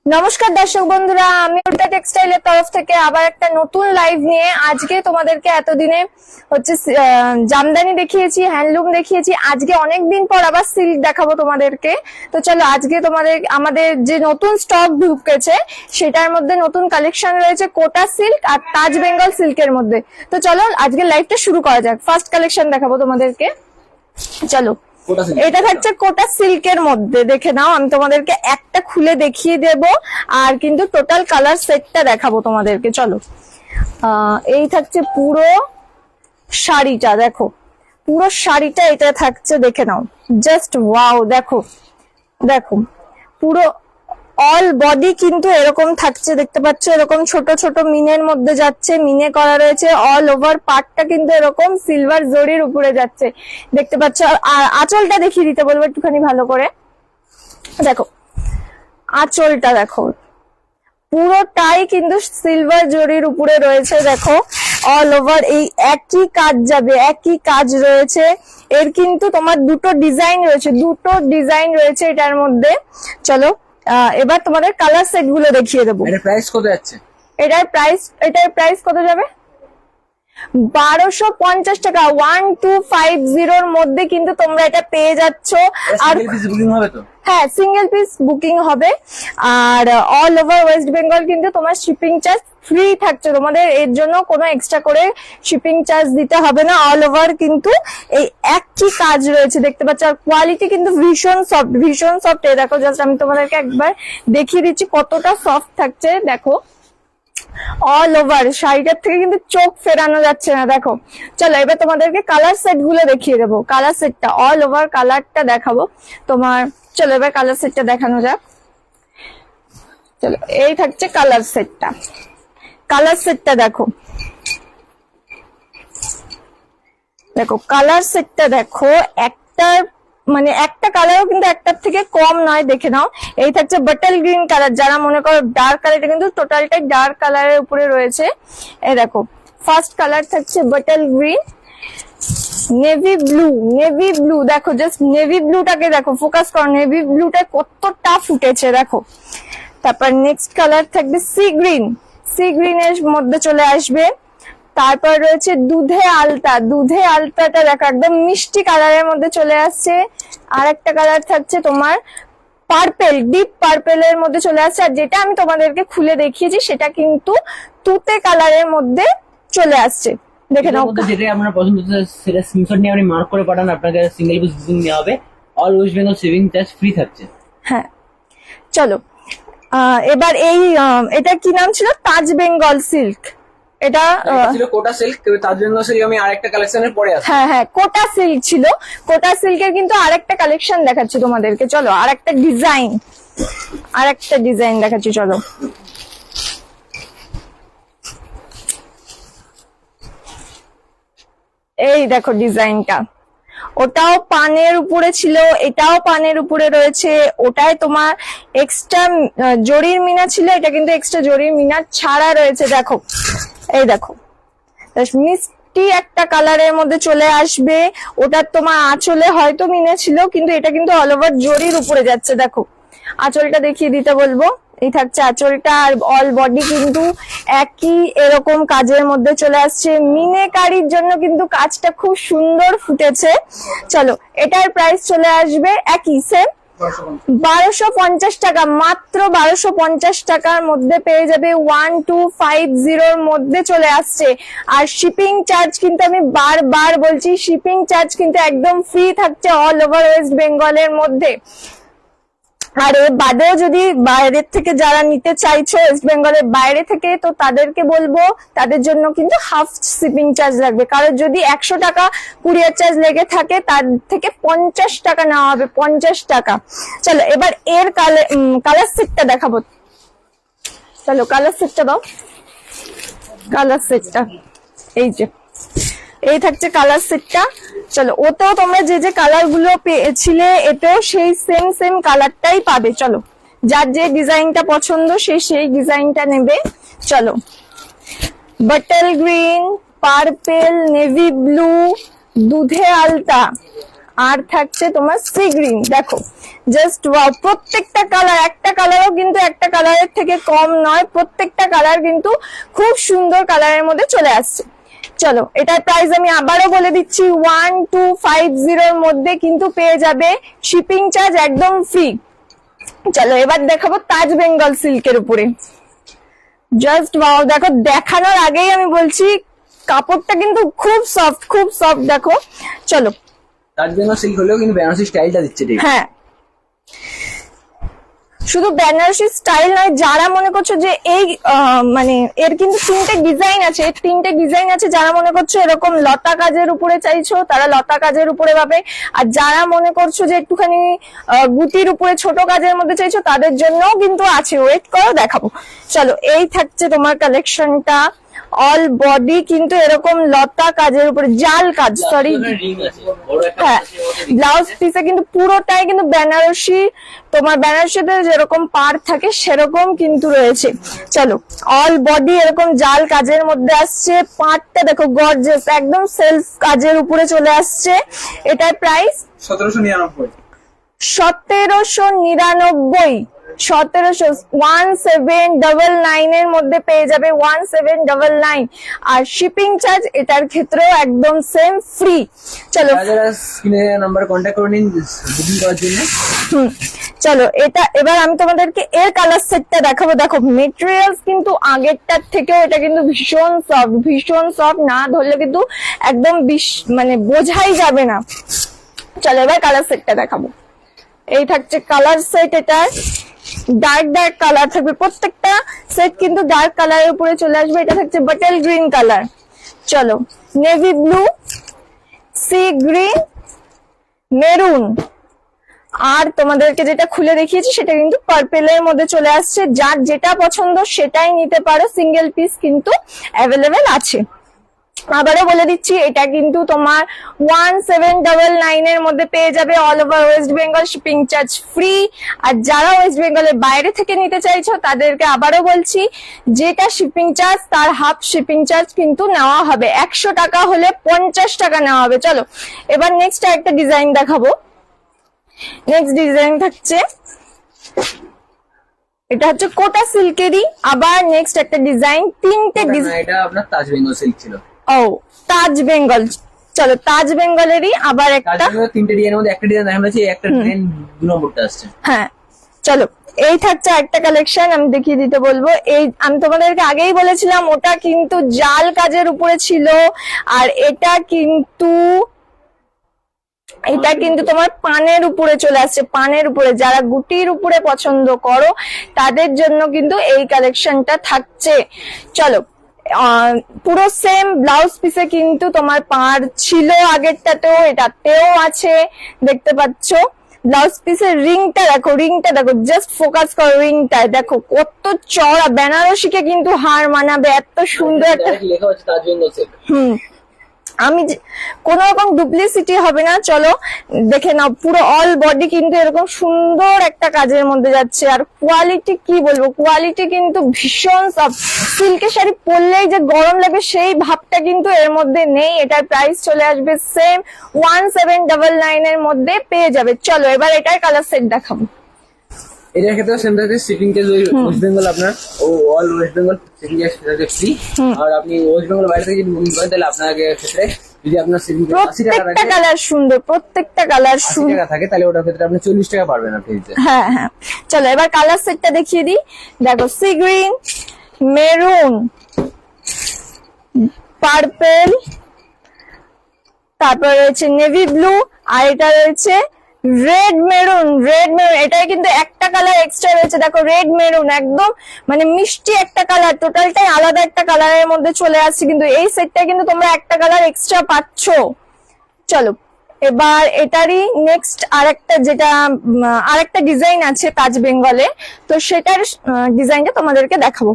নমস্কার দর্শক বন্ধুরা, আমি উল্টা টেক্সটাইলের তরফ থেকে আবার একটা নতুন লাইভ নিয়ে আজকে তোমাদেরকে এতদিনে হচ্ছে জামদানি দেখিয়েছি, হ্যান্ডলুম দেখিয়েছি। আজকে অনেকদিন পর আবার সিল্ক দেখাবো তোমাদেরকে। তো চলো আজকে আমাদের যে নতুন স্টক ঢুকেছে সেটার মধ্যে নতুন কালেকশন রয়েছে কোটা সিল্ক আর তাজ বেঙ্গল সিল্কের মধ্যে। তো চলো আজকে লাইভটা শুরু করা যাক। ফার্স্ট কালেকশন দেখাবো তোমাদেরকে, চলো। এটা থাকছে কোটা সিল্কের মধ্যে, দেখে নাও। আমি তোমাদেরকে একটা খুলে দেখিয়ে দেব আর কিন্তু টোটাল কালার সেটটা দেখাবো তোমাদেরকে। চলো, এই থাকছে পুরো শাড়িটা, দেখো পুরো শাড়িটা এটা থাকছে, দেখে নাও। জাস্ট ওয়াও, দেখো দেখো পুরো অল বডি কিন্তু এরকম থাকছে, দেখতে পাচ্ছ এরকম ছোট ছোট মিনের মধ্যে যাচ্ছে, মিনে করা রয়েছে। অল ওভার পার্টটা কিন্তু এরকম সিলভার জরির উপরে যাচ্ছে, দেখতে পাচ্ছ। আর আঁচলটা দেখিয়ে দিতে বলবো একটুখানি ভালো করে, দেখো আঁচলটা দেখো, পুরোটাই কিন্তু সিলভার জরির উপরে রয়েছে। দেখো অল ওভার এই একই কাজ যাবে, একই কাজ রয়েছে। এর কিন্তু তোমার দুটো ডিজাইন রয়েছে এটার মধ্যে। চলো এবার তোমাদের কালার সেট গুলো দেখিয়ে দেবো। এটার প্রাইস কত যাচ্ছে? এটার প্রাইস কত যাবে? 1250 টাকা। 1250 মধ্যে কিন্তু তোমরা এটা পেয়ে যাচ্ছ। আর হ্যাঁ, সিঙ্গেল পিস বুকিং হবে। আর অল ওভার ওয়েস্ট বেঙ্গল কিন্তু তোমার শিপিং চার্জ ফ্রি থাকছে তোমাদের, এর জন্য কোনো এক্সট্রা করে শিপিং চার্জ দিতে হবে না। অল ওভার কিন্তু এই একই কাজ রয়েছে, দেখতে পাচ্ছ। আর কোয়ালিটি কিন্তু ভীষণ সফট। এই দেখো, জাস্ট আমি তোমাদেরকে একবার দেখিয়ে দিচ্ছি কতটা সফট থাকছে। দেখো অল ওভার শাড়িটার থেকে কিন্তু চোখ ফেরানো যাচ্ছে না, দেখো। চলো এবার তোমাদেরকে কালার সেট গুলো দেখিয়ে দেবো। কালার সেটটা অল ওভার কালারটা দেখাবো তোমার। চলো এবার কালার সেটটা দেখানো যাক। চলো এই থাকছে কালার সেটটা দেখো, দেখো কালার সেটটা দেখো। একটা কালারও কিন্তু একটার থেকে কম নয়, দেখে নাও। এই থাকছে বাটল গ্রিন কালার, যারা মনে করো ডার্ক কালার, এটা কিন্তু টোটালটাই ডার্ক কালারের উপরে রয়েছে। এই দেখো ফার্স্ট কালার থাকছে বাটল গ্রিন, নেভি ব্লু, দেখো জাস্ট নেভি ব্লুটাকে দেখো, ফোকাস করো, নেভি ব্লুটা কতটা ফুটেছে দেখো। তারপর নেক্সট কালার থাকবে সি গ্রিনের মধ্যে চলে আসবে। তারপর রয়েছে দুধে আলতাটা দেখো, একদম মিষ্টি কালারের মধ্যে চলে আসছে। আর একটা কালার থাকছে তোমার পার্পেল, ডিপ পার্পেলের মধ্যে চলে আসছে। আর যেটা আমি তোমাদেরকে খুলে দেখিয়েছি সেটা কিন্তু তুতে কালারের মধ্যে চলে আসছে, দেখে নাও। যেটা আপনার পছন্দ হচ্ছে সেটা স্ক্রিনশট নিয়ে আপনি মার্ক করে পাঠান, আপনাকে সিঙ্গেল পিস বুকিং দেওয়া হবে। All West Bengal shipping charge free থাকছে। হ্যাঁ চলো এবার এটা কি নাম ছিল? তাজ বেঙ্গল সিল্ক। এটা ছিল কোটা সিল্ক, তাজ বেঙ্গল সিল্ক আমি আরেকটা কালেকশনের পরে আসছি। হ্যাঁ কোটা সিল্ক ছিল। কোটা সিল্কের কিন্তু আরেকটা কালেকশন দেখাচ্ছি তোমাদেরকে। চলো আরেকটা ডিজাইন দেখাচ্ছি, চলো। এই দেখো ডিজাইনটা, ওটাও পানের উপরে ছিল, এটাও পানের উপরে রয়েছে। ওটাই তোমার এক্সট্রা জরির মিনা ছিল, এটা কিন্তু এক্সট্রা জরির মিনা ছাড়া রয়েছে। দেখো এই দেখো মিষ্টি একটা কালারের মধ্যে চলে আসবে। ওটা তোমার আঁচলে হয়তো মিনে ছিল, কিন্তু এটা কিন্তু অল ওভার জরির উপরে যাচ্ছে। দেখো আঁচলটা দেখিয়ে দিতে বলবো, এই থাকছে আঁচলটা। আর অল বডি কিন্তু একই এরকম কাজের মধ্যে চলে আসছে। মিনেকারির জন্য কিন্তু কাজটা খুব সুন্দর ফুটেছে। চলো এটার প্রাইস চলে আসবে একই সেম 1250 টাকা। মাত্র 1250 টাকার মধ্যে পেয়ে যাবে। 1250 মধ্যে চলে আসছে। আর শিপিং চার্জ কিন্তু আমি বারবার বলছি, শিপিং চার্জ কিন্তু একদম ফ্রি থাকছে অল ওভার ওয়েস্ট বেঙ্গলের মধ্যে। আর এর বাদেও যদি বাইরের থেকে যারা নিতে চাইছো ওয়েস্ট বেঙ্গলের বাইরে থেকে, তো তাদেরকে বলবো তাদের জন্য কিন্তু হাফ শিপিং চার্জ লাগবে। কারণ যদি 100 টাকা কুরিয়ার চার্জ লেগে থাকে, তার থেকে 50 টাকা নেওয়া হবে, 50 টাকা। চলো এবার এর কালার সেটটা দেখাবো। চলো কালার সেটটা দাও। কালার সেটটা এই থাকছে কালার সেটটা। চলো ওতেও তোমরা যে কালার গুলো পেয়েছিলে, এতেও সেই সেম কালারটাই পাবে। চলো যার যে ডিজাইনটা পছন্দ সেই ডিজাইনটা নেবে। চলো bottle green, purple, navy blue, দুধে আলতা আর থাকছে তোমার সি গ্রিন। দেখো জাস্ট ওয়াও, প্রত্যেকটা কালার, একটা কালারও কিন্তু একটা কালারের থেকে কম নয়, প্রত্যেকটা কালার কিন্তু খুব সুন্দর কালারের মধ্যে চলে আসছে। চলো এটার প্রাইস আমি আবারও বলে দিচ্ছি, 1250 এর মধ্যে কিন্তু পেয়ে যাবে, শিপিং চার্জ একদম ফ্রি। চলো এবার দেখাবো তাজ বেঙ্গল সিল্কের উপরে। জাস্ট ওয়াও, দেখো দেখানোর আগেই আমি বলছি কাপড়টা কিন্তু খুব সফট, খুব সফট। দেখো চলো, তার জন্য সিল্ক হলেও কিন্তু বেনারসি স্টাইলটা দিচ্ছে ঠিক। হ্যাঁ শুধু বেনারসি স্টাইল নয়, যারা মনে করছো যে এই মানে এর কিন্তু তিনটে ডিজাইন আছে, এর তিনটে ডিজাইন আছে, যারা মনে করছো এরকম লতা কাজের উপরে চাইছো তারা লতা কাজের উপরে পাবে, আর যারা মনে করছো যে একটুখানি গুটির উপরে ছোট কাজের মধ্যে চাইছো তাদের জন্যও কিন্তু আছে। ওয়েট করো দেখাবো। চলো এই থাকছে তোমার কালেকশনটা, অল বডি কিন্তু এরকম লতা কাজের উপরে জাল কাজ, সরি হ্যাঁ, ব্লাউজ পিসে কিন্তু পুরোটাই কিন্তু বেনারসি, তোমার বেনারসিতে যেরকম পার থাকে সেরকম কিন্তু রয়েছে। চলো অল বডি এরকম জাল কাজের মধ্যে আসছে, পাটটা দেখো গর্জিয়াস, একদম সেলফ কাজের উপরে চলে আসছে। এটার প্রাইস 1799। 1799, 1799 এর মধ্যে পেয়ে যাবে, 1799। আর শিপিং চার্জ এটার ক্ষেত্রেও একদম সেম ফ্রি। চলো যারা স্ক্রিনে নাম্বার কন্ট্যাক্ট করে নিন বুকিং করার জন্য। চলো এটা এবার আমি তোমাদেরকে এর কালার সেটটা দেখাবো। দেখো মেটেরিয়ালস কিন্তু আগেরটার থেকেও এটা কিন্তু ভীষণ সফট, ভীষণ সফট, না ধরলে কিন্তু একদম মানে বোঝাই যাবে না। চলো এবার কালার সেটটা দেখাবো। এই থাকছে কালার সেট, এটা ডার্ক ডার্ক কালার থাকবে, প্রত্যেকটা সেট কিন্তু ডার্ক কালারের উপরে চলে আসবে। এটা থাকছে বাটেল গ্রিন কালার, চলো navy blue, sea green, maroon, আর তোমাদেরকে যেটা খুলে দেখিয়েছি সেটা কিন্তু পার্পেলের মধ্যে চলে আসছে। যার যেটা পছন্দ সেটাই নিতে পারো, সিঙ্গেল পিস কিন্তু অ্যাভেলেবেল আছে। আবারও বলে দিচ্ছি এটা কিন্তু তোমার 1799 এর মধ্যে পেয়ে যাবে, all over West Bengal, shipping charge free. আর যারা ওয়েস্ট বেঙ্গলের বাইরে থেকে নিতে চাইছো তাদেরকে আবারও বলছি, যেটা শিপিং চার্জ তার হাফ শিপিং চার্জ কিন্তু নেওয়া হবে, 100 টাকা হলে 50 টাকা নেওয়া হবে। চলো এবার নেক্সট একটা ডিজাইন দেখাবো। নেক্সট ডিজাইন থাকছে, এটা হচ্ছে কোটা সিল্কেরই আবার নেক্সট একটা ডিজাইন, তিনটে ডিজাইন। এটা আপনার তাজ বেঙ্গল সিল্ক ছিল। ও তাজ বেঙ্গল, চলো তাজ বেঙ্গলেরই আবার একটা, তিনটে ডিজাইনের মধ্যে একটা ডিজাইন দেখানো হচ্ছে, একটা ডিজাইন 2 নম্বরটা আসছে। হ্যাঁ চলো এই থাকছে একটা কালেকশন, আমি দেখিয়ে দিতে বলবো। এই আমি তোমাদেরকে আগেই বলেছিলাম ওটা কিন্তু জাল কাজের উপরে ছিল, আর এটা কিন্তু তোমার পানের উপরে চলে আসছে, পানের উপরে। যারা গুটির উপরে পছন্দ করো তাদের জন্য কিন্তু এই কালেকশনটা থাকছে। চলো পুরো সেম ব্লাউজ পিসে কিন্তু তোমার পার ছিল আগেরটাতেও, এটাতেও আছে, দেখতে পাচ্ছ। ব্লাউজ পিসের রিংটা দেখো, রিংটা দেখো, জাস্ট ফোকাস করো রিংটা, দেখো কত চড়া, বেনারসিকে কিন্তু হার মানাবে, এত সুন্দর একটা লেখা আছে তাজ বেঙ্গল সিল্ক। আমি কোন রকম ডুপ্লিসিটি হবে না। চলো দেখে নাও, পুরো অল বডি কিন্তু এরকম সুন্দর একটা কাজের মধ্যে যাচ্ছে। আর কোয়ালিটি কি বলবো, কোয়ালিটি কিন্তু ভীষণ সফট, সিল্কের শাড়ি পরলেই যে গরম লাগবে সেই ভাবটা কিন্তু এর মধ্যে নেই। এটার প্রাইস চলে আসবে সেম 1799 এর মধ্যে পেয়ে যাবে। চলো এবার এটার কালার সেট দেখাবো। এটার ক্ষেত্রে সেম থাকে, শিপিং চার্জ ওয়েস্ট বেঙ্গল আপনার all West Bengal shipping charge free. আর আপনি ওয়েস্ট বেঙ্গল বাইরে থেকে যদি বুকিং করেন তাহলে আপনাকে ক্ষেত্রে যদি আপনার শিপিং চার্জ 80 টাকা প্রত্যেকটা কালার সুন্দর, প্রত্যেকটা কালার সুন্দর থাকে তাহলে ওটার ক্ষেত্রে আপনি 40 টাকা পারবেন আপনি। হ্যাঁ হ্যাঁ চলো এবার কালার সেটটা দেখিয়ে দিই। দেখো সি গ্রিন, মেরুন, পার্পেল, তারপর রয়েছে নেভি ব্লু, আর এটা রয়েছে রেড মেরুন। রেড মেরুন এটাই কিন্তু একটা কালার এক্সট্রা রয়েছে, দেখো রেড মেরুন, একদম মানে মিষ্টি একটা কালার, টোটালটাই আলাদা একটা কালারের মধ্যে চলে আসছে, কিন্তু এই সেটটা কিন্তু তোমরা একটা কালার এক্সট্রা পাচ্ছ। চলো এবার এটারই নেক্সট আরেকটা, যেটা আরেকটা ডিজাইন আছে তাজ বেঙ্গলে, তো সেটার ডিজাইনটা তোমাদেরকে দেখাবো।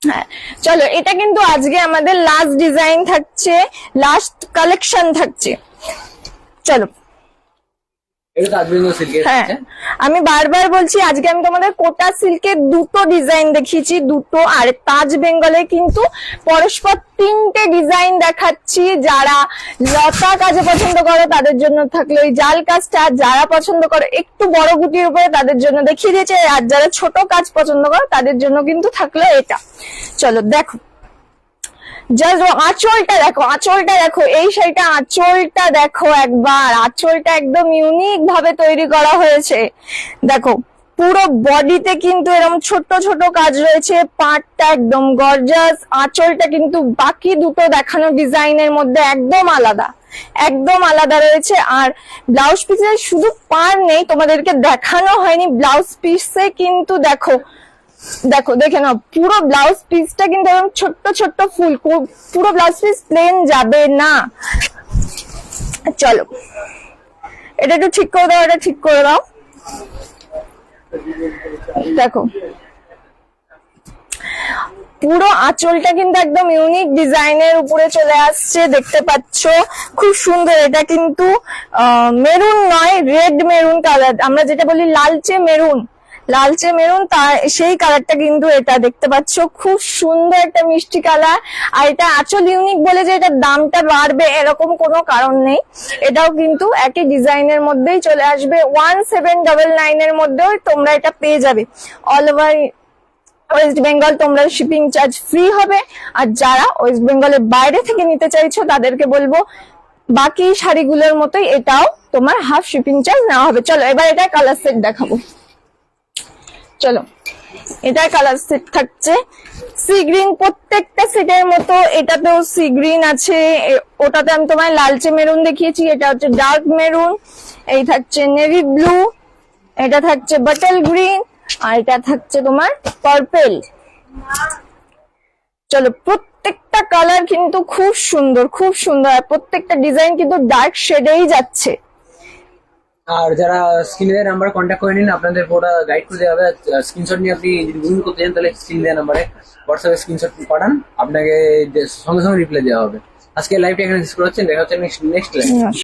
হ্যাঁ চলো এটা কিন্তু আজকে আমাদের লাস্ট ডিজাইন থাকছে, লাস্ট কালেকশন থাকছে। চলো এটা তাজ বেঙ্গল সিল্কের। হ্যাঁ, আমি বারবার বলছি আজকে আমি তোমাদের কোটা সিল্কের দুটো ডিজাইন দেখিয়েছি, দুটো, আর তাজ বেঙ্গলে কিন্তু পরস্পর তিনটে ডিজাইন দেখাচ্ছি। যারা লতা কাজে পছন্দ করো তাদের জন্য থাকলো ওই জাল কাজটা, আর যারা পছন্দ করো একটু বড় গুটির উপরে তাদের জন্য দেখিয়ে দিয়েছে, আর যারা ছোট কাজ পছন্দ করো তাদের জন্য কিন্তু থাকলো এটা। চলো দেখো, জাস্ট আঁচলটা দেখো, আঁচলটা দেখো, এই শাড়িটা আঁচলটা দেখো একবার, আঁচলটা একদম ইউনিক ভাবে তৈরি করা হয়েছে। দেখো পুরো বডিতে কিন্তু এরকম ছোট ছোট কাজ রয়েছে, পাড়টা একদম গর্জাস, আঁচলটা কিন্তু বাকি দুটো দেখানো ডিজাইনের মধ্যে একদম আলাদা, একদম আলাদা রয়েছে। আর ব্লাউজ পিসে শুধু পাড় নেই, তোমাদেরকে দেখানো হয়নি, ব্লাউজ পিসে কিন্তু দেখো, দেখো দেখে নাও, পুরো ব্লাউজ পিসটা কিন্তু এরকম ছোট্ট ছোট্ট ফুল, পুরো ব্লাউজ পিস প্লেন যাবে না। চলো এটা একটু ঠিক করে দাও, এটা ঠিক করে দাও। দেখো পুরো আঁচলটা কিন্তু একদম ইউনিক ডিজাইনের উপরে চলে আসছে, দেখতে পাচ্ছ খুব সুন্দর। এটা কিন্তু মেরুন নয়, রেড মেরুন কালার, আমরা যেটা বলি লালচে মেরুন, লালচে মেরুন, তার সেই কালারটা কিন্তু এটা, দেখতে পাচ্ছ খুব সুন্দর একটা মিষ্টি কালার। আর এটা আঁচল ইউনিক বলে যে এটার দামটা বাড়বে এরকম কোনো কারণ নেই, এটাও কিন্তু একই ডিজাইনের মধ্যেই চলে আসবে। 1799 এর মধ্যেও তোমরা এটা পেয়ে যাবে। অল ওভার ওয়েস্ট বেঙ্গল তোমরা শিপিং চার্জ ফ্রি হবে। আর যারা ওয়েস্ট বেঙ্গলের বাইরে থেকে নিতে চাইছো তাদেরকে বলবো বাকি শাড়িগুলোর মতোই এটাও তোমার হাফ শিপিং চার্জ নেওয়া হবে। চলো এবার এটা কালার সেট দেখাবো। চলো এটার কালার সেট থাকছে সি গ্রিন, প্রত্যেকটা সেটের মতো এটাতেও সি গ্রিন আছে, ওটাতে আমি তোমার লালচে মেরুন দেখিয়েছি, এটা হচ্ছে ডার্ক মেরুন, এই থাকছে নেভি ব্লু, এটা থাকছে বাটল গ্রিন, আর এটা থাকছে তোমার পার্পল। চলো প্রত্যেকটা কালার কিন্তু খুব সুন্দর, খুব সুন্দর, আর প্রত্যেকটা ডিজাইন কিন্তু ডার্ক শেডেই যাচ্ছে। আর যারা স্ক্রিনে নাম্বার কন্ট্যাক্ট করে নিন, আপনাদের পুরো গাইড করে দেওয়া হবে। স্ক্রিনশট নিয়ে আপনি যদি বুকিং করতে চান তাহলে স্ক্রিন দেওয়া নাম্বারে হোয়াটসঅ্যাপে স্ক্রিনশট পাঠান, আপনাকে সঙ্গে সঙ্গে রিপ্লাই দেওয়া হবে। আজকে লাইভটা এখানে শেষ করা হচ্ছে, দেখা হচ্ছে নেক্সট লাইভ।